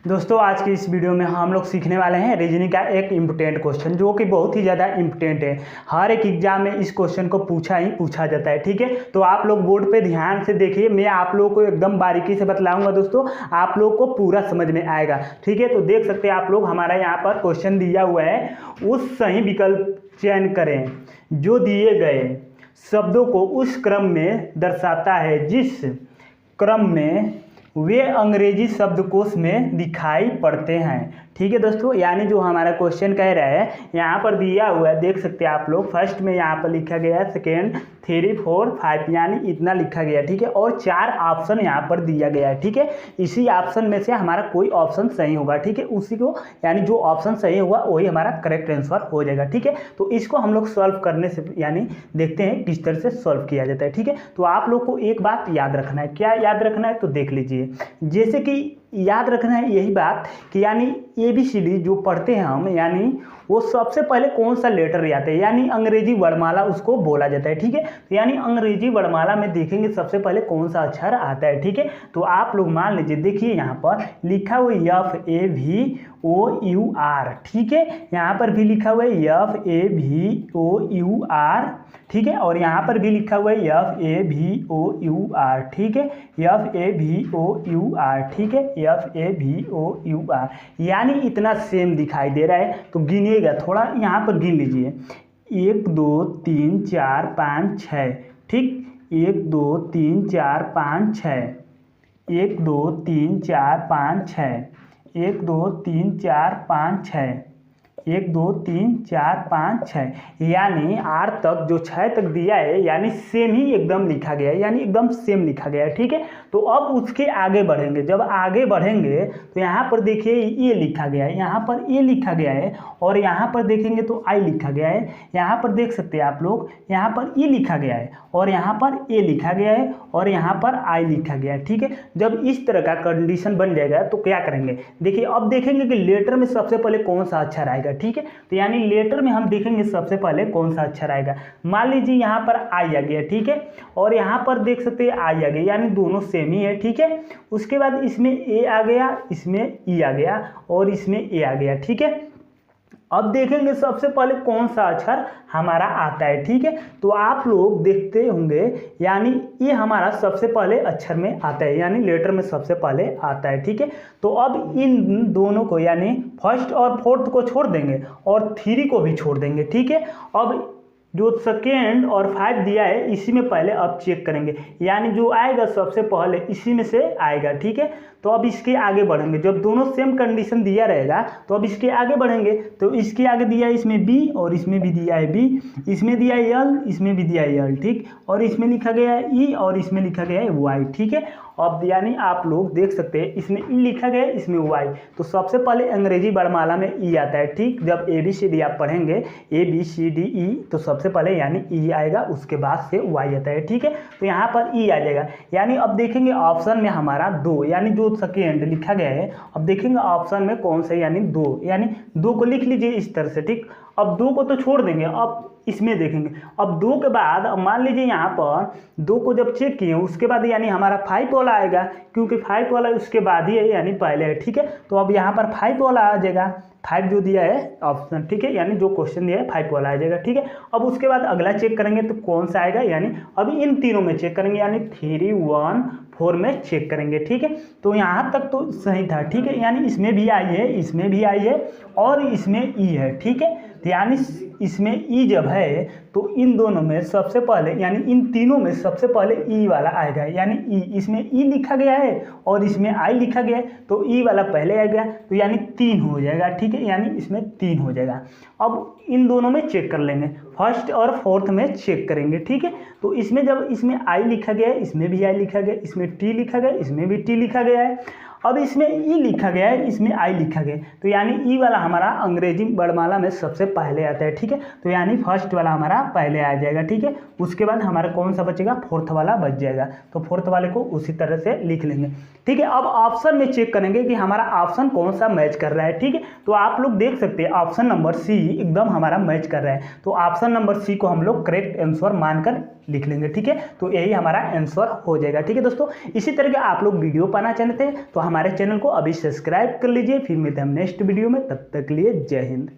दोस्तों आज की इस वीडियो में हम लोग सीखने वाले हैं रीजनिंग का एक इम्पोर्टेंट क्वेश्चन जो कि बहुत ही ज़्यादा इम्पोर्टेंट है। हर एक एग्जाम में इस क्वेश्चन को पूछा जाता है। ठीक है, तो आप लोग बोर्ड पे ध्यान से देखिए, मैं आप लोगों को एकदम बारीकी से बतलाऊंगा दोस्तों, आप लोग को पूरा समझ में आएगा। ठीक है, तो देख सकते हैं आप लोग, हमारा यहाँ पर क्वेश्चन दिया हुआ है, उस सही विकल्प चयन करें जो दिए गए शब्दों को उस क्रम में दर्शाता है जिस क्रम में वे अंग्रेजी शब्दकोश में दिखाई पड़ते हैं। ठीक है दोस्तों, यानी जो हमारा क्वेश्चन कह रहा है यहाँ पर दिया हुआ है, देख सकते हैं आप लोग, फर्स्ट में यहाँ पर लिखा गया है, सेकेंड, 3, 4, 5 यानी इतना लिखा गया है। ठीक है, और 4 ऑप्शन यहाँ पर दिया गया है। ठीक है, इसी ऑप्शन में से हमारा कोई ऑप्शन सही होगा। ठीक है, उसी को यानी जो ऑप्शन सही होगा वही हमारा करेक्ट आंसर हो जाएगा। ठीक है, तो इसको हम लोग सॉल्व करने से यानी देखते हैं किस तरह से सॉल्व किया जाता है। ठीक है, तो आप लोग को एक बात याद रखना है, क्या याद रखना है तो देख लीजिए। जैसे कि याद रखना है यही बात कि यानी ABCD जो पढ़ते हैं हम, यानी वो सबसे पहले कौन सा लेटर आते हैं, यानी अंग्रेजी वर्णमाला उसको बोला जाता है। ठीक है, तो यानी अंग्रेजी वर्णमाला में देखेंगे सबसे पहले कौन सा अक्षर आता है। ठीक है, तो आप लोग मान लीजिए, देखिए यहाँ पर लिखा हुआ FAVOUR। ठीक है, यहाँ पर भी लिखा हुआ है FAVOUR। ठीक है, और यहाँ पर भी लिखा हुआ है FAVOUR। ठीक है, FAVOUR। ठीक है, FAVOUR, यानी इतना सेम दिखाई दे रहा है। तो गिनिएगा थोड़ा, यहाँ पर गिन लीजिए, 1 2 3 4 5 6। ठीक, 1 2 3 4 5 6, 1 2 3 4 5 6, 1 2 3 4 5 6, 1 2 3 4 5 6, यानी 8 तक जो 6 तक दिया है यानी सेम ही एकदम लिखा गया है, यानी एकदम सेम लिखा गया है। ठीक है, तो अब उसके आगे बढ़ेंगे, जब आगे बढ़ेंगे तो यहाँ पर देखिए ये लिखा गया है, यहाँ पर ये लिखा गया है, और यहाँ पर देखेंगे तो आई लिखा गया है। यहाँ पर देख सकते हैं आप लोग, यहाँ पर ई लिखा गया है, और यहाँ पर ए लिखा गया है, और यहाँ पर आई लिखा गया है। ठीक है, जब इस तरह का कंडीशन बन जाएगा तो क्या करेंगे, देखिए अब देखेंगे कि लेटर में सबसे पहले कौन सा अक्षर आएगा। ठीक है, तो यानी लेटर में हम देखेंगे सबसे पहले कौन सा अक्षर आएगा। मान लीजिए यहाँ पर आई आ गया। ठीक है, और यहाँ पर देख सकते हैं आई आ गया, यानी दोनों सेम ही है। ठीक है, उसके बाद इसमें ए आ गया, इसमें ई आ गया, और इसमें ए आ गया। ठीक है, अब देखेंगे सबसे पहले कौन सा अक्षर हमारा आता है। ठीक है, तो आप लोग देखते होंगे, यानी ये हमारा सबसे पहले अक्षर में आता है, यानी लेटर में सबसे पहले आता है। ठीक है, तो अब इन दोनों को यानी फर्स्ट और फोर्थ को छोड़ देंगे और 3 को भी छोड़ देंगे। ठीक है, अब जो सेकेंड और 5 दिया है इसी में पहले अब चेक करेंगे, यानी जो आएगा सबसे पहले इसी में से आएगा। ठीक है, तो अब इसके आगे बढ़ेंगे, जब दोनों सेम कंडीशन दिया रहेगा तो अब इसके आगे बढ़ेंगे, तो इसके आगे दिया है इसमें B, और इसमें भी दिया है B, इसमें दिया है L, इसमें भी दिया है L। ठीक, और इसमें लिखा गया है E, और इसमें लिखा गया है Y। ठीक है, अब यानी आप लोग देख सकते हैं इसमें E लिखा गया है, इसमें Y, तो सबसे पहले अंग्रेजी वर्णमाला में E आता है। ठीक, जब ABCD आप पढ़ेंगे ABCDE तो सबसे पहले यानी E आएगा, उसके बाद से Y आता है। ठीक है, तो यहाँ पर E आ जाएगा, यानी अब देखेंगे ऑप्शन में हमारा 2, यानी जो सेकेंड लिखा गया है, अब देखेंगे ऑप्शन में कौन सा, यानी 2, यानी 2 को लिख लीजिए इस तरह से। ठीक, अब 2 को तो छोड़ देंगे, अब इसमें देखेंगे, अब 2 के बाद अब मान लीजिए यहाँ पर 2 को जब चेक किए उसके बाद यानी हमारा 5 वाला आएगा, क्योंकि 5 वाला उसके बाद ही है, यानी पहले है। ठीक है, तो अब यहाँ पर 5 वाला आ जाएगा, 5 जो दिया है ऑप्शन। ठीक है, यानी जो क्वेश्चन दिया है 5 वाला आ जाएगा। ठीक है, अब उसके बाद अगला चेक करेंगे तो कौन सा आएगा, यानी अभी इन तीनों में चेक करेंगे, यानी 3, 1, 4 में चेक करेंगे। ठीक है, तो यहाँ तक तो सही था। ठीक है, यानी इसमें भी आई है, इसमें भी आई है, और इसमें ई है। ठीक है, तो यानी इसमें ई जब है तो इन दोनों में सबसे पहले, यानी इन तीनों में सबसे पहले ई वाला आएगा, यानी ई, इसमें ई लिखा गया है और इसमें आई लिखा गया है, तो ई वाला पहले आएगा, तो यानी 3 हो जाएगा। ठीक है, यानी इसमें 3 हो जाएगा। अब इन दोनों में चेक कर लेंगे, फर्स्ट और फोर्थ में चेक करेंगे। ठीक है, तो इसमें जब इसमें आई लिखा गया है, इसमें भी आई लिखा गया, इसमें टी लिखा गया, इसमें भी टी लिखा गया है, अब इसमें ई लिखा गया है, इसमें आई लिखा गया है, तो यानी ई वाला हमारा अंग्रेजी वर्णमाला में सबसे पहले आता है। ठीक है, तो यानी फर्स्ट वाला हमारा पहले आ जाएगा। ठीक है, उसके बाद हमारा कौन सा बचेगा, फोर्थ वाला बच जाएगा, तो फोर्थ वाले को उसी तरह से लिख लेंगे। ठीक है, अब ऑप्शन में चेक करेंगे कि हमारा ऑप्शन कौन सा मैच कर रहा है। ठीक है, तो आप लोग देख सकते हैं ऑप्शन नंबर सी एकदम हमारा मैच कर रहा है, तो ऑप्शन नंबर सी को हम लोग करेक्ट आंसर मानकर लिख लेंगे। ठीक है, तो यही हमारा आंसर हो जाएगा। ठीक है दोस्तों, इसी तरह के आप लोग वीडियो पाना चाहते हैं तो हमारे चैनल को अभी सब्सक्राइब कर लीजिए। फिर मिलते हैं हम नेक्स्ट वीडियो में, तब तक के लिए जय हिंद।